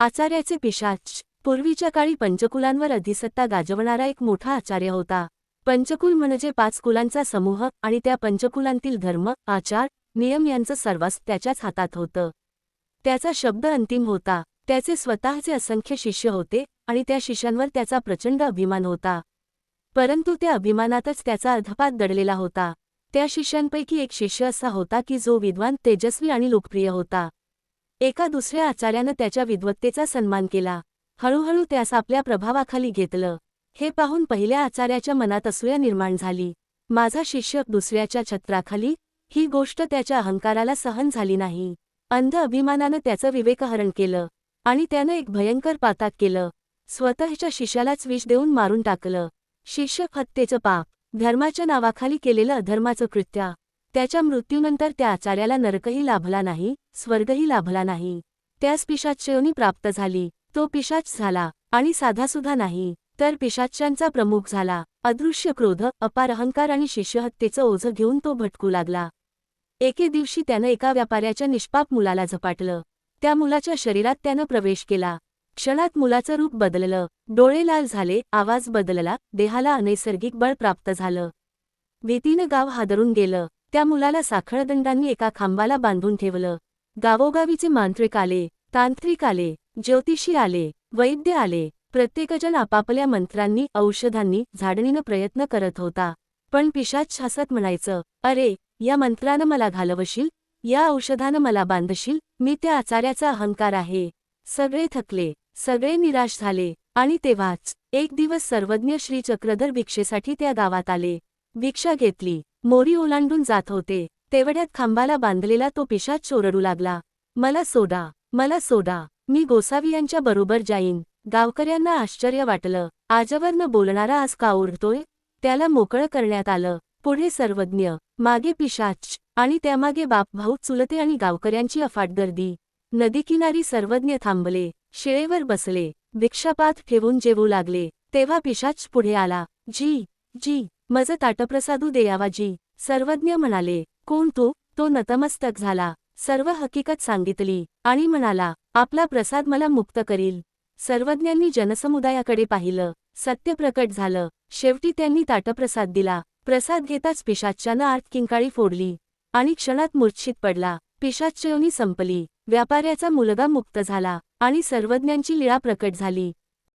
आचार्याचे पिशाच. पूर्वीच्या काळी पंचकुलांवर अधिसत्ता गाजवणारा एक मोठा आचार्य होता. पंचकुल म्हणजे 5 कुलांचा समूह आणि त्या पंचकुलांतील धर्म, आचार, नियम यांचं सर्वस्व त्याच्याच हातात होतं. त्याचा शब्द अंतिम होता. त्याचे स्वतःचे असंख्य शिष्य होते आणि त्या शिष्यांवर त्याचा प्रचंड अभिमान होता. परंतु त्या अभिमानातच त्याचा अधपात दडलेला होता. त्या शिष्यांपैकी एक शिष्य असा होता की जो विद्वान, तेजस्वी आणि लोकप्रिय होता. एका दुसऱ्या आचार्यानं त्याच्या विद्वत्तेचा सन्मान केला. हळूहळू त्यास आपल्या प्रभावाखाली घेतलं. हे पाहून पहिल्या आचार्याच्या मनात असूया निर्माण झाली. माझा शिष्य दुसऱ्याच्या छत्राखाली, ही गोष्ट त्याच्या अहंकाराला सहन झाली नाही. अंध अभिमानानं त्याचं विवेकहरण केलं आणि त्यानं एक भयंकर पातक केलं. स्वतःच्या शिष्यालाच विष देऊन मारून टाकलं. शिष्य हत्येचं पाप, धर्माच्या नावाखाली केलेलं अधर्माचं कृत्य. त्याच्या मृत्यूनंतर त्या आचार्याला नरकही लाभला नाही, स्वर्गही लाभला नाही. त्यास पिशाच्योनी प्राप्त झाली. तो पिशाच झाला आणि साधासुद्धा नाही, तर पिशाच्यांचा प्रमुख झाला. अदृश्य क्रोध, अपार अहंकार आणि शिष्यहत्येचं ओझं घेऊन तो भटकू लागला. एके दिवशी त्यानं एका व्यापाऱ्याच्या निष्पाप मुलाला झपाटलं. त्या मुलाच्या शरीरात त्यानं प्रवेश केला. क्षणात मुलाचं रूप बदललं, डोळे लाल झाले, आवाज बदलला, देहाला अनैसर्गिक बळ प्राप्त झालं. भीतीनं गाव हादरून गेलं. त्या मुलाला साखळदंडांनी एका खांबाला बांधून ठेवलं. गावोगावीचे मांत्रिक आले, तांत्रिक आले, ज्योतिषी आले, वैद्य आले. प्रत्येकजण आपापल्या मंत्रांनी, औषधांनी, झाडणीनं प्रयत्न करत होता. पण पिशाच हसत म्हणायचं, अरे, या मंत्रानं मला घालवशील, या औषधानं मला बांधशील, मी त्या आचार्याचा अहंकार आहे. सगळे थकले, सगळे निराश झाले. आणि तेव्हाच एक दिवस सर्वज्ञ श्री चक्रधर भिक्षेसाठी त्या गावात आले. भिक्षा घेतली. मोरी ओलांडून जात होते. तेवढ्यात खांबाला बांधलेला तो पिशाच ओरडू लागला, मला सोडा, मला सोडा, मी गोसावी यांच्या बरोबर जाईन. गावकऱ्यांना आश्चर्य वाटलं. आजवर न बोलणारा आज का ओरडतोय? त्याला मोकळं करण्यात आलं. पुढे सर्वज्ञ, मागे पिशाच आणि त्यामागे बाप, भाऊ, चुलते आणि गावकऱ्यांची अफाट गर्दी. नदीकिनारी सर्वज्ञ थांबले, शिळेवर बसले, भिक्षापात ठेवून जेवू लागले. तेव्हा पिशाच पुढे आला. जी, जी, मज ताटप्रसादू देयावाजी. सर्वज्ञ म्हणाले, कोण तू? तो नतमस्तक झाला. सर्व हकीकत सांगितली आणि म्हणाला, आपला प्रसाद मला मुक्त करील. सर्वज्ञांनी जनसमुदायाकडे पाहिलं. सत्य प्रकट झालं. शेवटी त्यांनी ताटप्रसाद दिला. प्रसाद घेताच पिशाच्यानं आत किंकाळी फोडली आणि क्षणात मूर्छित पडला. पिशाच्योनी संपली. व्यापाऱ्याचा मुलगा मुक्त झाला आणि सर्वज्ञांची लीळा प्रकट झाली.